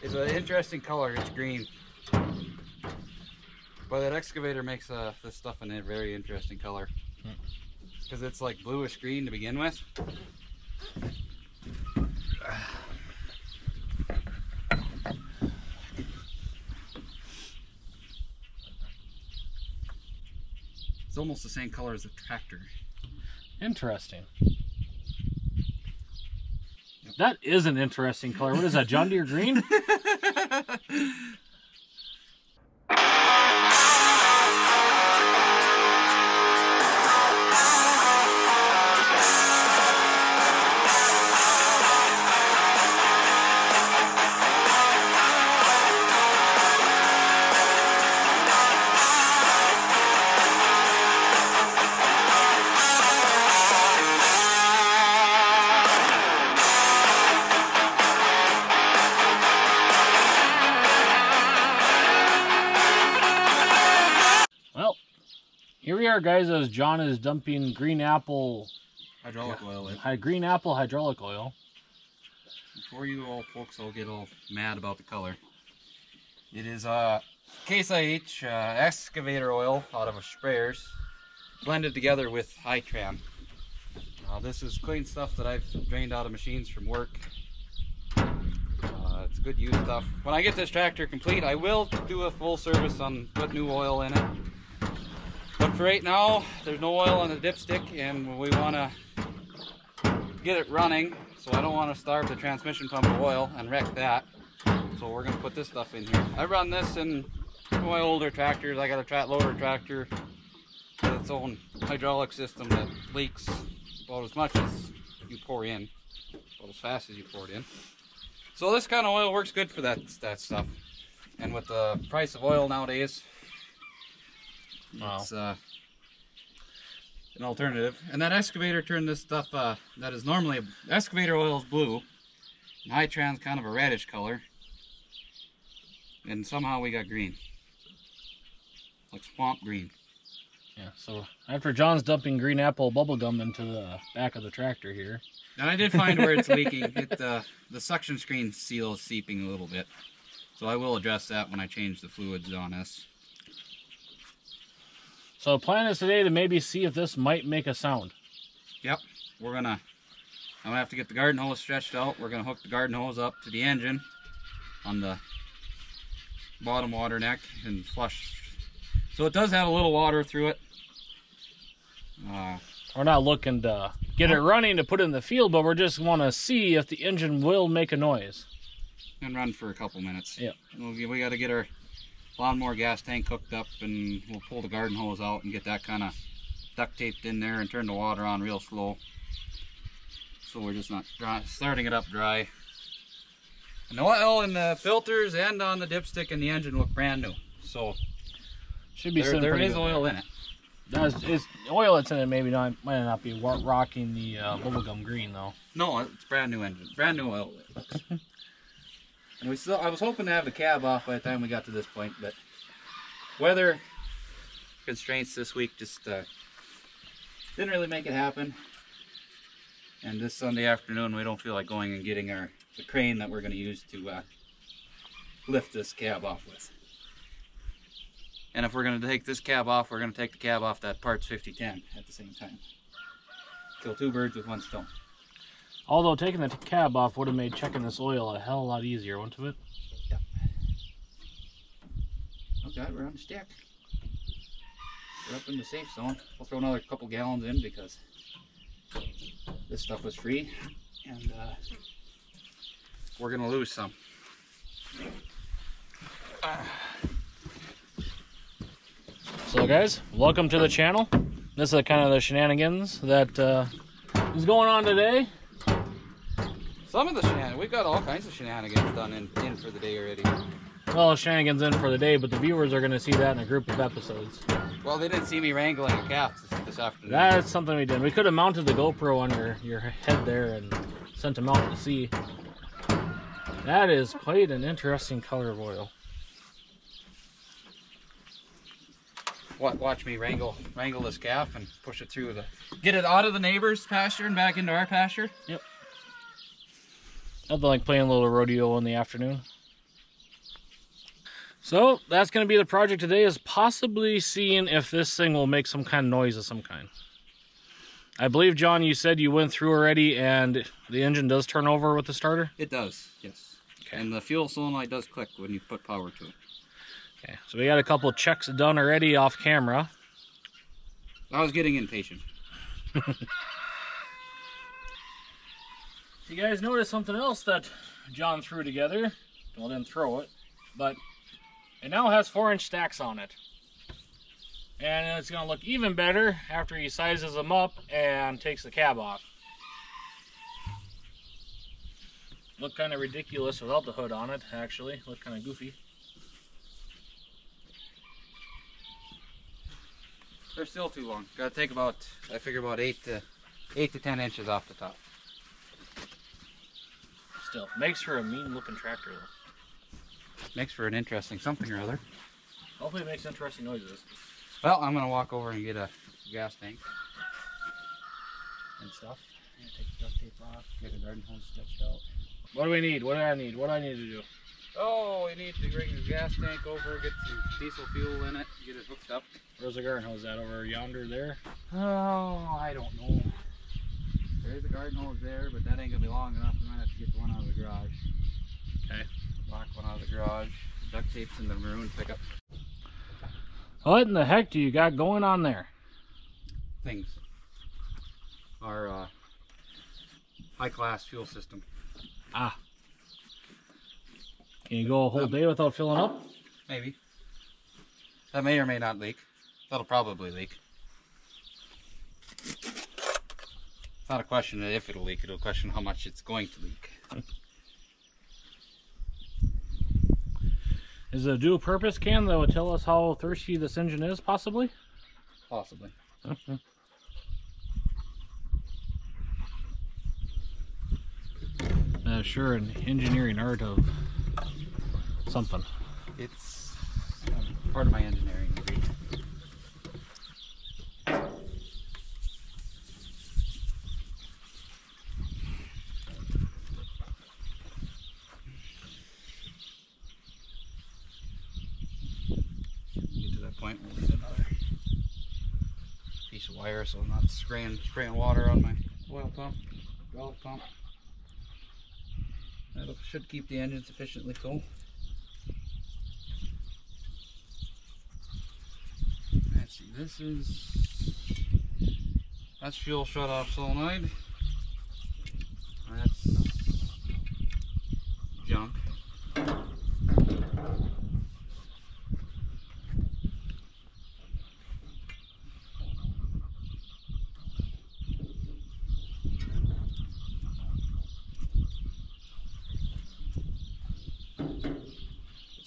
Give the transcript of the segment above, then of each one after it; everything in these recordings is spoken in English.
It's an interesting color. It's green. But that excavator makes this stuff in a very interesting color. Because it's like bluish green to begin with. It's almost the same color as the tractor. Interesting. Yep. That is an interesting color. What is that, John Deere green? Here we are, guys, as John is dumping green apple hydraulic oil in. Green apple hydraulic oil. Before you all folks all get all mad about the color, it is Case IH excavator oil out of a sprayers blended together with Hitran. This is clean stuff that I've drained out of machines from work. It's good used stuff. When I get this tractor complete, I will do a full service on put new oil in it. But for right now, there's no oil on the dipstick, and we want to get it running, so I don't want to starve the transmission pump of oil and wreck that. So we're going to put this stuff in here. I run this in my older tractors. I got a loader tractor with its own hydraulic system that leaks about as much as you pour in, about as fast as you pour it in. So this kind of oil works good for that stuff. And with the price of oil nowadays, it's an alternative. And that excavator turned this stuff that is normally excavator oil is blue, and Hitran's kind of a reddish color, and somehow we got green, like swamp green. Yeah, so after John's dumping green apple bubblegum into the back of the tractor here, and I did find where it's leaking. The suction screen seal is seeping a little bit, so I will address that when I change the fluids on this. So the plan is today to maybe see if this might make a sound. Yep, I'm gonna have to get the garden hose stretched out. We're gonna hook the garden hose up to the engine on the bottom water neck and flush. So it does have a little water through it. We're not looking to get it running to put it in the field, but we're just want to see if the engine will make a noise. And run for a couple minutes. Yep. We got to get our lawnmower gas tank hooked up, and we'll pull the garden hose out and get that kind of duct taped in there and turn the water on real slow, so we're just not starting it up dry. And the oil in the filters and on the dipstick and the engine look brand new, so should be there is oil in it. It's oil that's in it. Maybe might not be rocking the bubblegum green though. No, it's brand new engine, brand new oil. And I was hoping to have the cab off by the time we got to this point, but weather constraints this week just didn't really make it happen. And this Sunday afternoon, we don't feel like going and getting the crane that we're going to use to lift this cab off with. And if we're going to take this cab off, we're going to take the cab off that Parts 5010 at the same time. Kill two birds with one stone. Although taking the cab off would have made checking this oil a hell of a lot easier, wouldn't it? Yep. Okay, we're on the stack. We're up in the safe zone. We'll throw another couple gallons in because this stuff was free, and we're gonna lose some. So guys, welcome to the channel. This is kind of the shenanigans that is going on today. Some of the shenanigans, we've got all kinds of shenanigans done in for the day already. Well, shenanigans in for the day, but the viewers are going to see that in a group of episodes. Well, they didn't see me wrangling a calf this afternoon. That's something we did. We could have mounted the GoPro on your head there and sent them out to sea. That is quite an interesting color of oil. Watch me wrangle this calf and push it through get it out of the neighbor's pasture and back into our pasture. Yep. Nothing like playing a little rodeo in the afternoon. So that's going to be the project today, is possibly seeing if this thing will make some kind of noise of some kind. I believe, John, you said you went through already and the engine does turn over with the starter? It does, yes. Okay. And the fuel solenoid does click when you put power to it. Okay, so we got a couple checks done already off camera. I was getting impatient. You guys notice something else that John threw together? Well, didn't throw it, but it now has 4-inch stacks on it. And it's going to look even better after he sizes them up and takes the cab off. Look kind of ridiculous without the hood on it, actually. Look kind of goofy. They're still too long. Gotta take about, I figure about 8 to 10 inches off the top. Still, makes for a mean looking tractor though. Makes for an interesting something or other. Hopefully it makes interesting noises. Well, I'm gonna walk over and get a gas tank and stuff. And take the duct tape off, get a garden hose stitched out. What do we need? What do I need? What do I need to do? Oh, we need to bring the gas tank over, get some diesel fuel in it, get it hooked up. Where's the garden hose at? Over yonder there? Oh, I don't know. There's a garden hose there, but that ain't gonna be long enough. We might have to get one out of the garage. Okay. Black one out of the garage. Duct tape's in the maroon pickup. What in the heck do you got going on there? Things. Our high-class fuel system. Ah. Can you go a whole day without filling up? Maybe. That may or may not leak. That'll probably leak. It's not a question of if it'll leak, it'll question how much it's going to leak. Is it a dual purpose can that would tell us how thirsty this engine is, possibly? Possibly. Sure, an engineering art of something. It's part of my engineering degree. Get to that point where we need another piece of wire so I'm not spraying water on my oil pump, valve pump. That should keep the engine sufficiently cool. Let's see, that's fuel shut off solenoid. That's junk.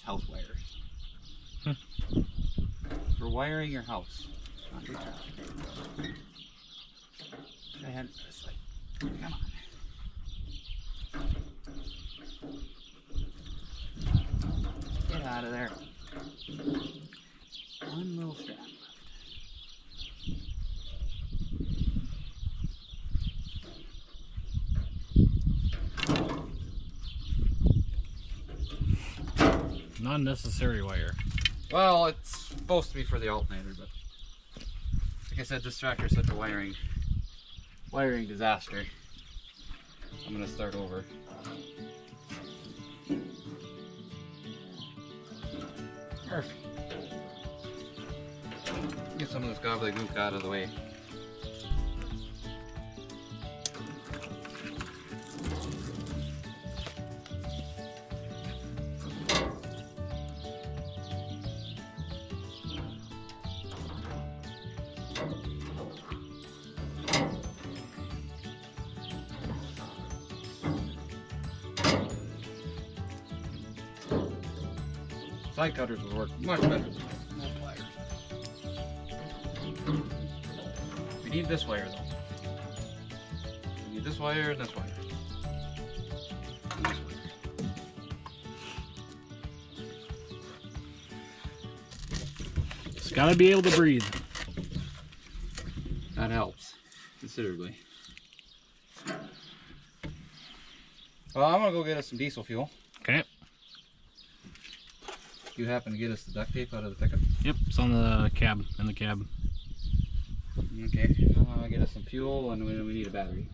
House wires. For wiring your house, not your tractor. Go ahead, this way. Come on. Get out of there. One little strap left. Unnecessary wire. Well, it's supposed to be for the alternator, but like I said, this tractor is such a wiring disaster. I'm gonna start over. Perfect. Get some of this gobbledygook out of the way. Side cutters would work much better than more pliers. We need this wire though. We need this wire and this wire. And this wire. It's got to be able to breathe. That helps considerably. Well, I'm gonna go get us some diesel fuel. Okay. you happen to get us the duct tape out of the pickup? Yep, it's on the cab, in the cab. Okay, get us some fuel and we need a battery.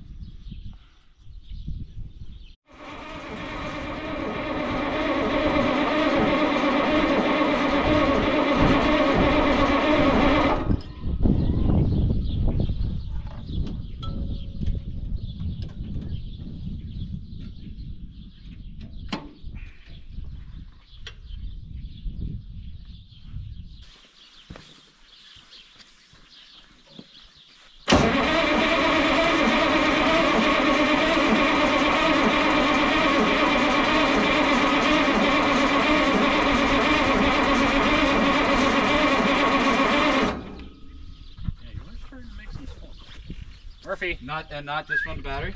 Murphy. Not just from the battery?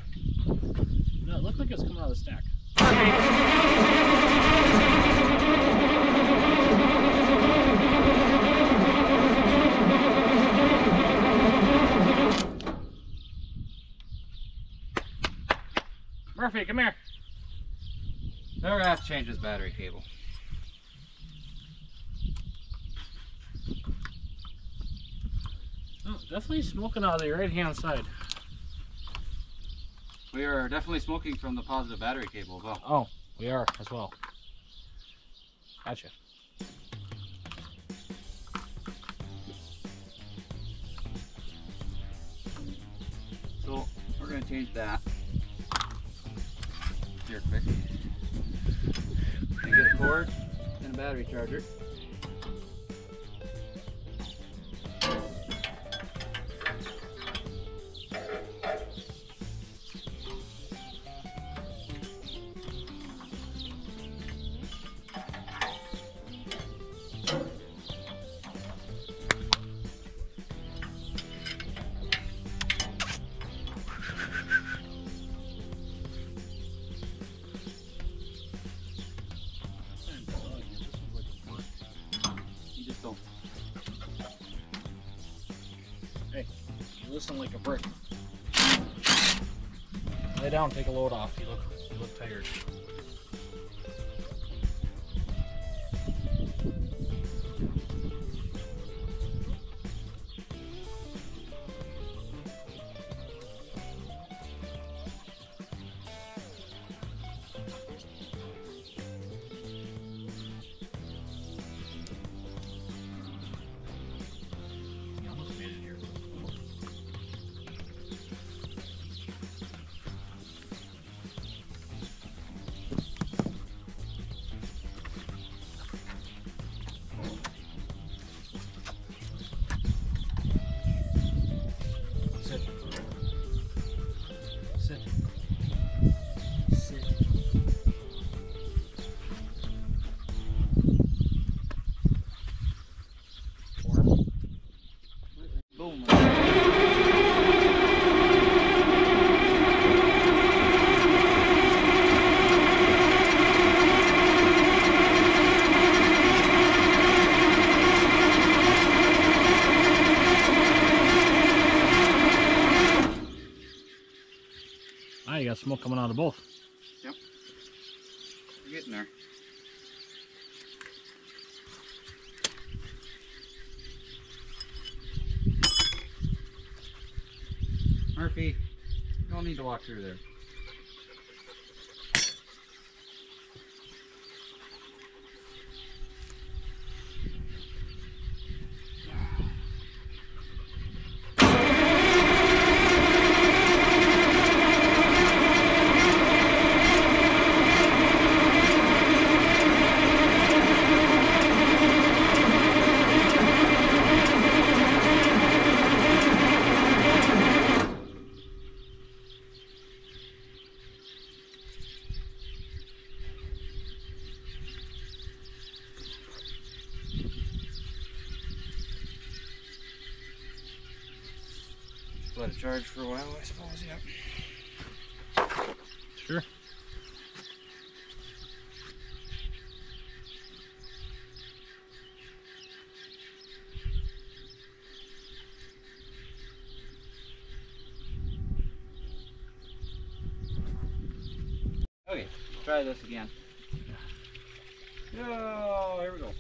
No, it looked like it's coming out of the stack. Murphy, come here. They're gonna have to change this battery cable. Oh, definitely smoking out of the right hand side. We are definitely smoking from the positive battery cable as well. Oh, we are as well. Gotcha. So we're gonna change that here quick. And get a cord and a battery charger. Hey, you listen like a brick. Lay down, take a load off. You look tired. You almost made it here. Sit. Sit. Sit. Warm. Boom. Ah, you got smoke coming out of both. Yep. We're getting there. Murphy, you don't need to walk through there. Let it charge for a while, I suppose, yep. Sure. Okay, try this again. Oh, here we go.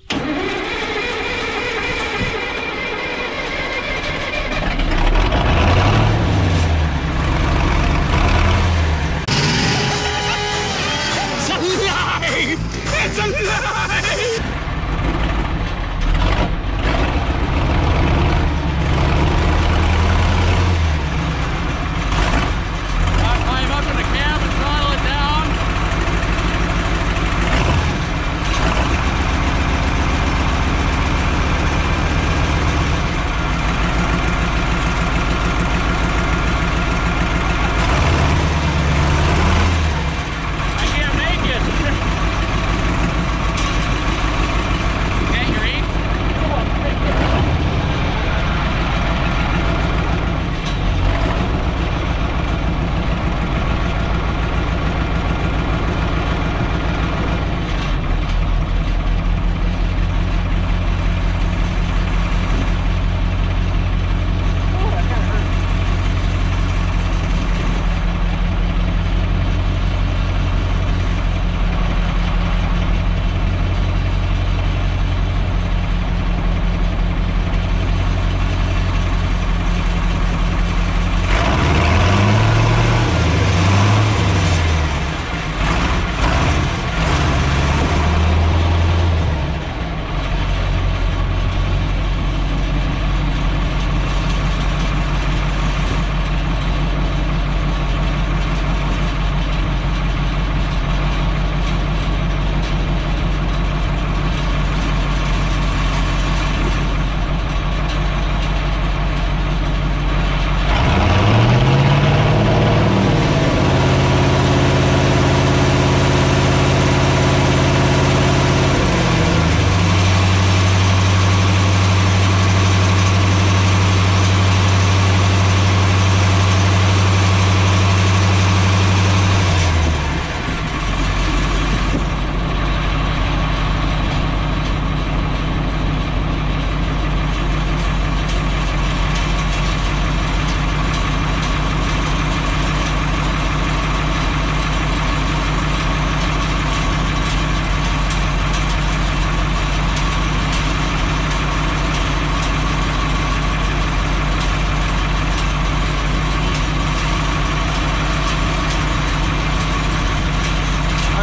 It's alive! I'll climb up in the cab and throttle it down. I can't make it. Can't you read?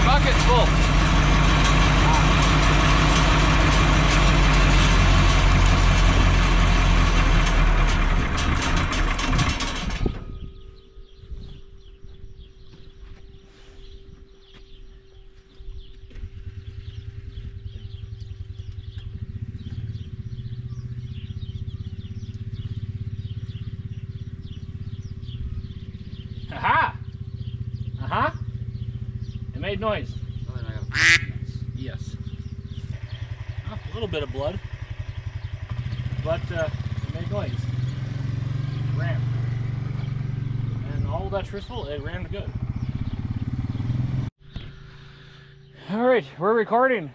Bucket's full. Aha! Uh-huh. It made noise. Yes. Oh, a little bit of blood. But it made noise. It ran. And all that truthful, it ran good. Alright, we're recording.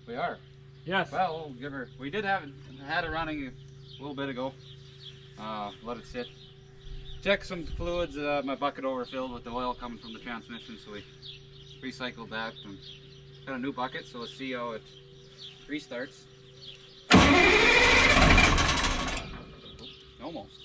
We are. Yes. Well, we'll give her. We did had it running a little bit ago. Let it sit. Check some fluids. My bucket overfilled with the oil coming from the transmission, so we recycled that and got a new bucket. So let's see how it restarts. Almost.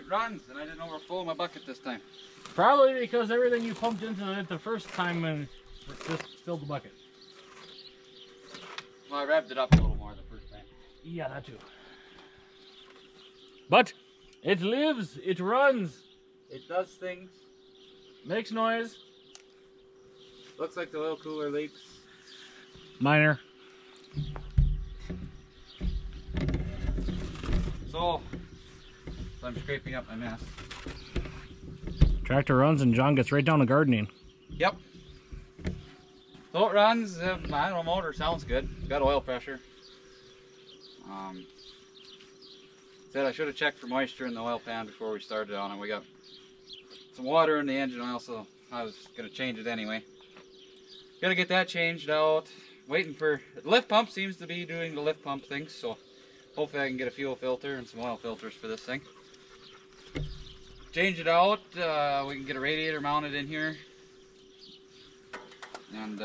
runs, and I didn't overflow my bucket this time. Probably because everything you pumped into it the first time and just filled the bucket. Well, I revved it up a little more the first time. Yeah, that too. But it lives, it runs, It does things. makes noise. Looks like the oil cooler leaks. Minor. So I'm scraping up my mess. Tractor runs and John gets right down to gardening. Yep. So it runs. I don't know, motor sounds good. Got oil pressure. Said I should have checked for moisture in the oil pan before we started on it. We got some water in the engine oil, so I was gonna change it anyway. Gotta get that changed out. Waiting for the lift pump. Seems to be doing the lift pump things, so hopefully I can get a fuel filter and some oil filters for this thing. Change it out. We can get a radiator mounted in here, and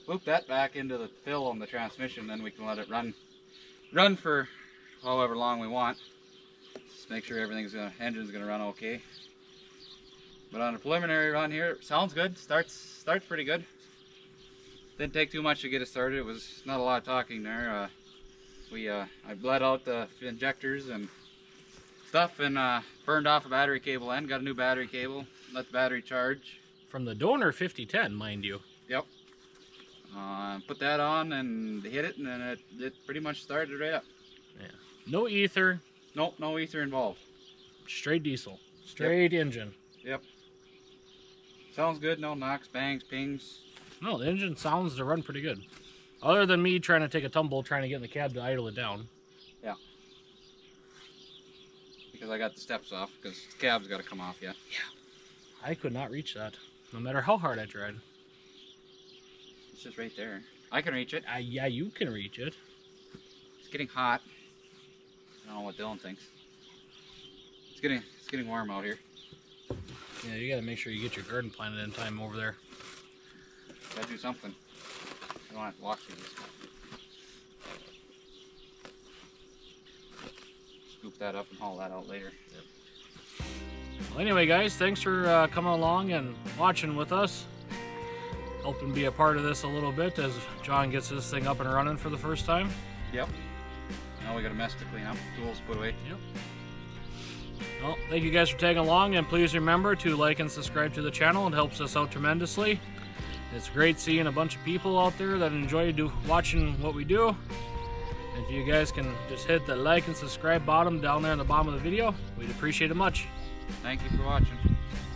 loop that back into the fill on the transmission. Then we can let it run for however long we want. Just make sure engine's gonna run okay. But on a preliminary run here, it sounds good. Starts pretty good. Didn't take too much to get it started. It was not a lot of talking there. I bled out the injectors and stuff, and burned off a battery cable end. Got a new battery cable. Let the battery charge. From the donor 5010, mind you. Yep. Put that on and hit it, and then it pretty much started right up. Yeah. No ether. Nope, no ether involved. Straight diesel. Straight engine. Yep. Sounds good. No knocks, bangs, pings. No, the engine sounds to run pretty good. Other than me trying to take a tumble, trying to get in the cab to idle it down. Yeah. Because I got the steps off, because the cab's got to come off yet. Yeah. I could not reach that, no matter how hard I tried. It's just right there. I can reach it. Yeah, you can reach it. It's getting hot. I don't know what Dylan thinks. It's getting warm out here. Yeah, you gotta make sure you get your garden planted in time over there. Gotta do something. I don't have to walk through this. Scoop that up and haul that out later. Well, anyway, guys, thanks for coming along and watching with us. Helping be a part of this a little bit as John gets this thing up and running for the first time. Yep. Now we got a mess to clean up. Tools put away. Yep. Well, thank you guys for tagging along, and please remember to like and subscribe to the channel. It helps us out tremendously. It's great seeing a bunch of people out there that enjoy watching what we do. And if you guys can just hit that like and subscribe button down there in the bottom of the video, we'd appreciate it much. Thank you for watching.